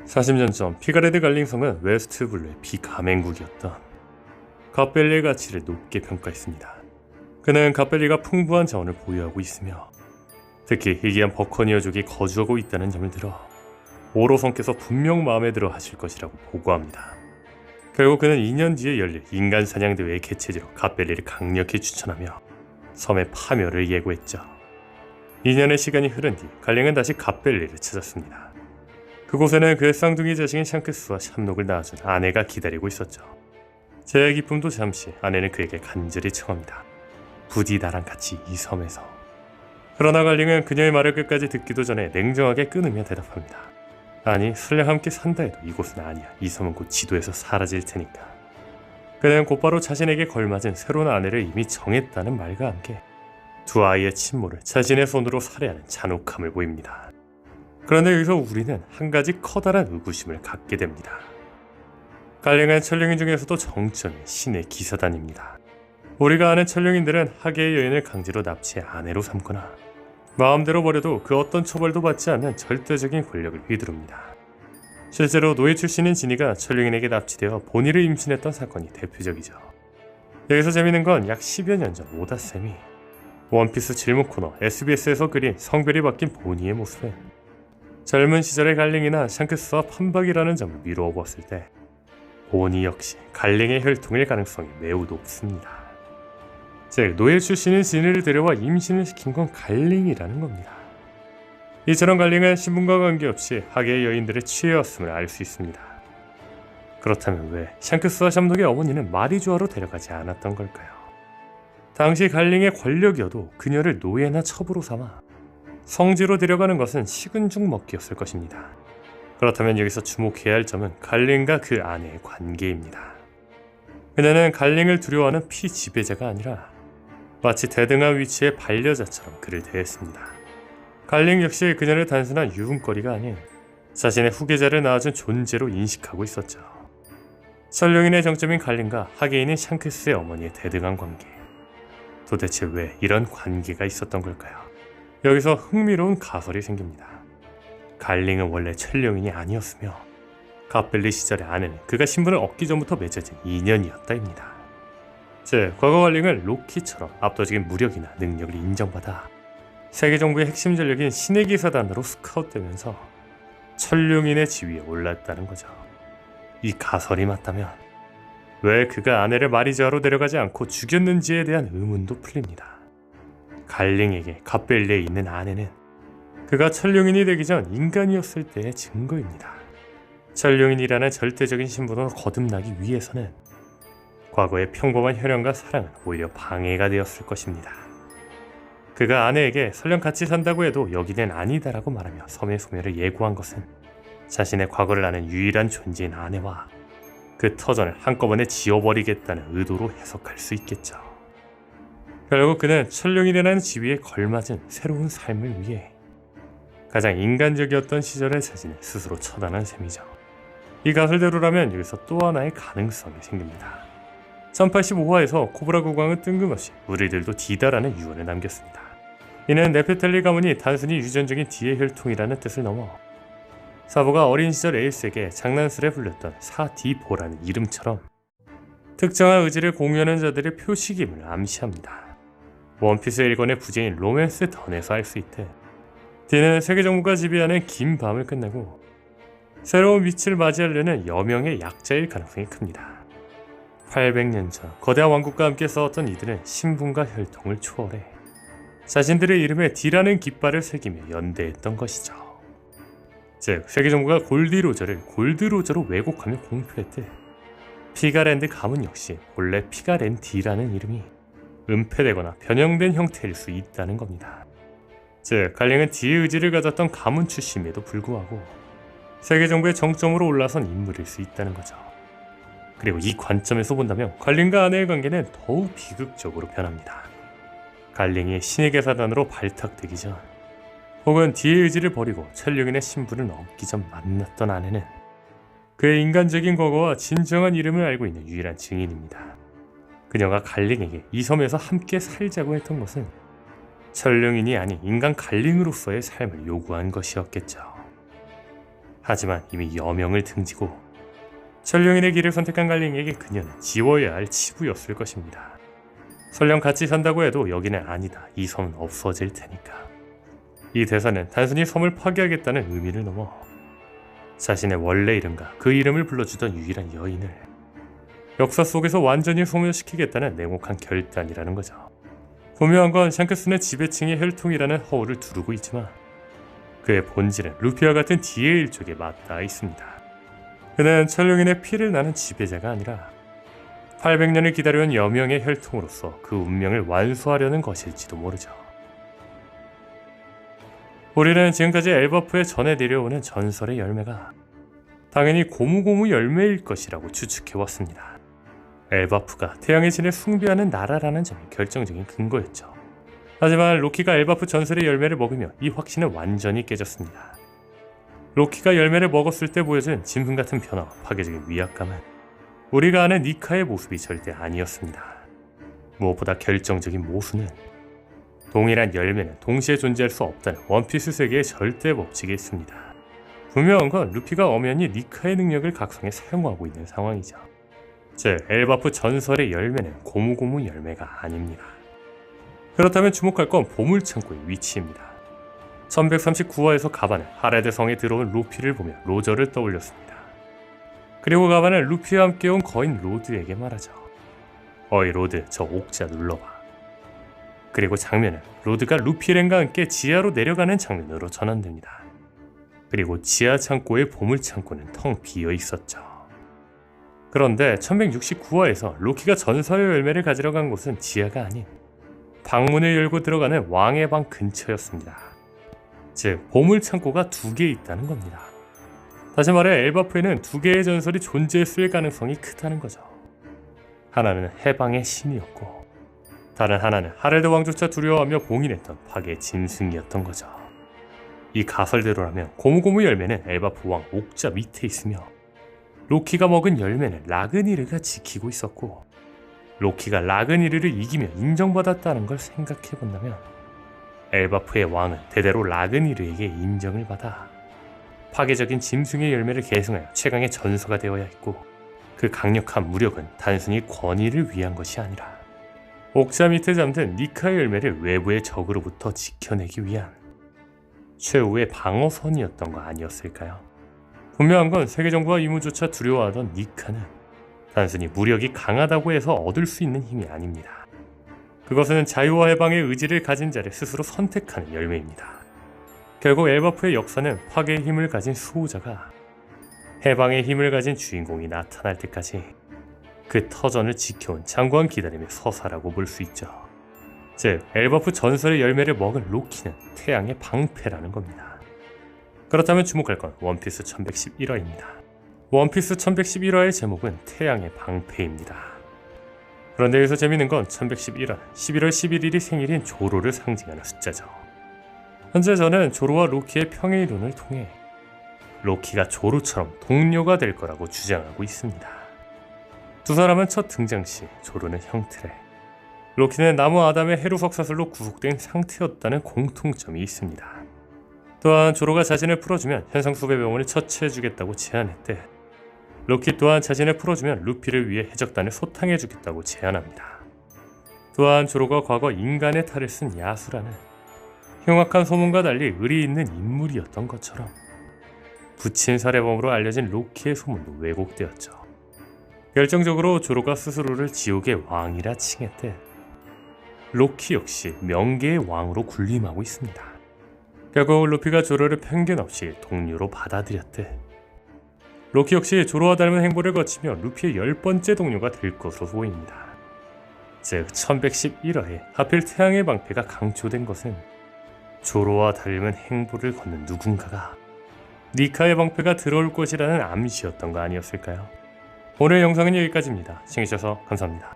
40년 전 피가레드 갈링성은 웨스트블루의 비가맹국이었다. 갑벨리의 가치를 높게 평가했습니다. 그는 갑벨리가 풍부한 자원을 보유하고 있으며 특히 희귀한 버커니어족이 거주하고 있다는 점을 들어 오로성께서 분명 마음에 들어 하실 것이라고 보고합니다. 결국 그는 2년 뒤에 열릴 인간 사냥 대회의 개최지로 갑벨리를 강력히 추천하며 섬의 파멸을 예고했죠. 2년의 시간이 흐른 뒤 갈링은 다시 갑벨리를 찾았습니다. 그곳에는 그의 쌍둥이 자식인 샹크스와 샴록을 낳아준 아내가 기다리고 있었죠. 제의 기쁨도 잠시 아내는 그에게 간절히 청합니다. 부디 나랑 같이 이 섬에서. 그러나 갈링은 그녀의 말을 끝까지 듣기도 전에 냉정하게 끊으며 대답합니다. 아니, 설령 함께 산다 해도 이곳은 아니야. 이 섬은 곧 지도에서 사라질 테니까. 그는 곧바로 자신에게 걸맞은 새로운 아내를 이미 정했다는 말과 함께 두 아이의 친모를 자신의 손으로 살해하는 잔혹함을 보입니다. 그런데 여기서 우리는 한 가지 커다란 의구심을 갖게 됩니다. 갈링은 천룡인 중에서도 정점인 신의 기사단입니다. 우리가 아는 천룡인들은 하계의 여인을 강제로 납치해 아내로 삼거나 마음대로 버려도 그 어떤 처벌도 받지 않는 절대적인 권력을 휘두릅니다. 실제로 노예 출신인 지니가 천룡인에게 납치되어 본의를 임신했던 사건이 대표적이죠. 여기서 재밌는 건 약 10여 년 전 오다쌤이 원피스 질문 코너 SBS에서 그린 성별이 바뀐 보니의 모습에 젊은 시절의 갈링이나 샹크스와 판박이라는 점을 미루어 보았을 때 보니 역시 갈링의 혈통일 가능성이 매우 높습니다. 즉, 노예 출신인 지니를 데려와 임신을 시킨 건 갈링이라는 겁니다. 이처럼 갈링은 신분과 관계없이 하계의 여인들의 취해였음을 알 수 있습니다. 그렇다면 왜 샹크스와 샴록의 어머니는 마리조아로 데려가지 않았던 걸까요? 당시 갈링의 권력이어도 그녀를 노예나 첩으로 삼아 성지로 데려가는 것은 식은 죽 먹기였을 것입니다. 그렇다면 여기서 주목해야 할 점은 갈링과 그 아내의 관계입니다. 그녀는 갈링을 두려워하는 피지배자가 아니라 마치 대등한 위치의 반려자처럼 그를 대했습니다. 갈링 역시 그녀를 단순한 유흥거리가 아닌 자신의 후계자를 낳아준 존재로 인식하고 있었죠. 천룡인의 정점인 갈링과 하계인인 샹크스의 어머니의 대등한 관계. 도대체 왜 이런 관계가 있었던 걸까요? 여기서 흥미로운 가설이 생깁니다. 갈링은 원래 천룡인이 아니었으며 갑벨리 시절의 아내는 그가 신분을 얻기 전부터 맺어진 인연이었다입니다. 즉, 과거 갈링은 로키처럼 압도적인 무력이나 능력을 인정받아 세계 정부의 핵심 전력인 신의 기사단으로 스카웃되면서 천룡인의 지위에 올랐다는 거죠. 이 가설이 맞다면 왜 그가 아내를 마리조아로 데려가지 않고 죽였는지에 대한 의문도 풀립니다. 갈링에게 갑벨리에 있는 아내는 그가 천룡인이 되기 전 인간이었을 때의 증거입니다. 천룡인이라는 절대적인 신분으로 거듭나기 위해서는 과거의 평범한 혈연과 사랑은 오히려 방해가 되었을 것입니다. 그가 아내에게 설령 같이 산다고 해도 여기는 아니다라고 말하며 섬의 소멸을 예고한 것은 자신의 과거를 아는 유일한 존재인 아내와 그 터전을 한꺼번에 지워버리겠다는 의도로 해석할 수 있겠죠. 결국 그는 천룡인이라는 지위에 걸맞은 새로운 삶을 위해 가장 인간적이었던 시절의 자신을 스스로 처단한 셈이죠. 이 가설대로라면 여기서 또 하나의 가능성이 생깁니다. 1085화에서 코브라 국왕은 뜬금없이 우리들도 디다라는 유언을 남겼습니다. 이는 네페텔리 가문이 단순히 유전적인 D의 혈통이라는 뜻을 넘어 사부가 어린 시절 에일스에게 장난스레 불렸던 사디보라는 이름처럼 특정한 의지를 공유하는 자들의 표식임을 암시합니다. 원피스 1권의 부제인 로맨스 던에서 알 수 있듯 D는 세계 정부가 지배하는 긴 밤을 끝내고 새로운 위치를 맞이하려는 여명의 약자일 가능성이 큽니다. 800년 전 거대한 왕국과 함께 싸웠던 이들은 신분과 혈통을 초월해 자신들의 이름에 D라는 깃발을 새기며 연대했던 것이죠. 즉, 세계정부가 골디로저를 골드로저로 왜곡하며 공표했듯 피가랜드 가문 역시 본래 피가렌디라는 이름이 은폐되거나 변형된 형태일 수 있다는 겁니다. 즉, 갈링은 D의 의지를 가졌던 가문 출신임에도 불구하고 세계정부의 정점으로 올라선 인물일 수 있다는 거죠. 그리고 이 관점에서 본다면 갈링과 아내의 관계는 더욱 비극적으로 변합니다. 갈링이 신의 계사단으로 발탁되기 전 혹은 D의 의지를 버리고 천룡인의 신분을 얻기 전 만났던 아내는 그의 인간적인 과거와 진정한 이름을 알고 있는 유일한 증인입니다. 그녀가 갈링에게 이 섬에서 함께 살자고 했던 것은 천룡인이 아닌 인간 갈링으로서의 삶을 요구한 것이었겠죠. 하지만 이미 여명을 등지고 천룡인의 길을 선택한 갈링에게 그녀는 지워야 할 치부였을 것입니다. 설령 같이 산다고 해도 여기는 아니다. 이 섬은 없어질 테니까. 이 대사는 단순히 섬을 파괴하겠다는 의미를 넘어 자신의 원래 이름과 그 이름을 불러주던 유일한 여인을 역사 속에서 완전히 소멸시키겠다는 냉혹한 결단이라는 거죠. 분명한 건 샹크스는 지배층의 혈통이라는 허울을 두르고 있지만 그의 본질은 루피와 같은 지혜 일족에 맞닿아 있습니다. 그는 천룡인의 피를 나는 지배자가 아니라 800년을 기다려온 여명의 혈통으로서 그 운명을 완수하려는 것일지도 모르죠. 우리는 지금까지 엘바프에 전해 내려오는 전설의 열매가 당연히 고무고무 열매일 것이라고 추측해왔습니다. 엘바프가 태양의 신을 숭배하는 나라라는 점이 결정적인 근거였죠. 하지만 로키가 엘바프 전설의 열매를 먹으며 이 확신은 완전히 깨졌습니다. 로키가 열매를 먹었을 때 보여준 짐승 같은 변화와 파괴적인 위압감은 우리가 아는 니카의 모습이 절대 아니었습니다. 무엇보다 결정적인 모순은 동일한 열매는 동시에 존재할 수 없다는 원피스 세계의 절대 법칙이 있습니다. 분명한 건 루피가 엄연히 니카의 능력을 각성해 사용하고 있는 상황이죠. 즉 엘바프 전설의 열매는 고무고무 열매가 아닙니다. 그렇다면 주목할 건 보물창고의 위치입니다. 1139화에서 가반은 하레드 성에 들어온 루피를 보며 로저를 떠올렸습니다. 그리고 가반은 루피와 함께 온 거인 로드에게 말하죠. 어이 로드, 저 옥자 눌러봐. 그리고 장면은 로드가 루피렌과 함께 지하로 내려가는 장면으로 전환됩니다. 그리고 지하 창고의 보물 창고는 텅 비어 있었죠. 그런데 1169화에서 로키가 전설의 열매를 가지러 간 곳은 지하가 아닌 방문을 열고 들어가는 왕의 방 근처였습니다. 즉 보물 창고가 2개 있다는 겁니다. 다시 말해 엘바프에는 2개의 전설이 존재했을 가능성이 크다는 거죠. 하나는 해방의 신이었고 다른 하나는 하레드 왕조차 두려워하며 봉인했던 파괴의 짐승이었던 거죠. 이 가설대로라면 고무고무 열매는 엘바프 왕 옥자 밑에 있으며 로키가 먹은 열매는 라그니르가 지키고 있었고 로키가 라그니르를 이기며 인정받았다는 걸 생각해본다면 엘바프의 왕은 대대로 라그니르에게 인정을 받아 파괴적인 짐승의 열매를 계승하여 최강의 전서가 되어야 했고 그 강력한 무력은 단순히 권위를 위한 것이 아니라 옥자 밑에 잠든 니카의 열매를 외부의 적으로부터 지켜내기 위한 최후의 방어선이었던 거 아니었을까요? 분명한 건 세계정부와 이무조차 두려워하던 니카는 단순히 무력이 강하다고 해서 얻을 수 있는 힘이 아닙니다. 그것은 자유와 해방의 의지를 가진 자를 스스로 선택하는 열매입니다. 결국 엘바프의 역사는 파괴의 힘을 가진 수호자가 해방의 힘을 가진 주인공이 나타날 때까지 그 터전을 지켜온 장관 기다림의 서사라고 볼 수 있죠. 즉 엘바프 전설의 열매를 먹은 로키는 태양의 방패라는 겁니다. 그렇다면 주목할 건 원피스 1111화입니다. 원피스 1111화의 제목은 태양의 방패입니다. 그런데 여기서 재밌는 건 1111화는 11월 11일이 생일인 조로를 상징하는 숫자죠. 현재 저는 조로와 로키의 평행이론을 통해 로키가 조로처럼 동료가 될 거라고 주장하고 있습니다. 두 사람은 첫 등장 시 조로는 형틀에 로키는 나무 아담의 해루석 사슬로 구속된 상태였다는 공통점이 있습니다. 또한 조로가 자신을 풀어주면 현상수배 병원을 처치해주겠다고 제안했대 로키 또한 자신을 풀어주면 루피를 위해 해적단을 소탕해주겠다고 제안합니다. 또한 조로가 과거 인간의 탈을 쓴 야수라는 흉악한 소문과 달리 의리 있는 인물이었던 것처럼 부친 살해범으로 알려진 로키의 소문도 왜곡되었죠. 결정적으로 조로가 스스로를 지옥의 왕이라 칭했대 로키 역시 명계의 왕으로 군림하고 있습니다. 결국 루피가 조로를 편견 없이 동료로 받아들였대. 로키 역시 조로와 닮은 행보를 거치며 루피의 10번째 동료가 될 것으로 보입니다. 즉 1111화에 하필 태양의 방패가 강조된 것은 조로와 닮은 행보를 걷는 누군가가 니카의 방패가 들어올 것이라는 암시였던 거 아니었을까요? 오늘 영상은 여기까지입니다. 시청해주셔서 감사합니다.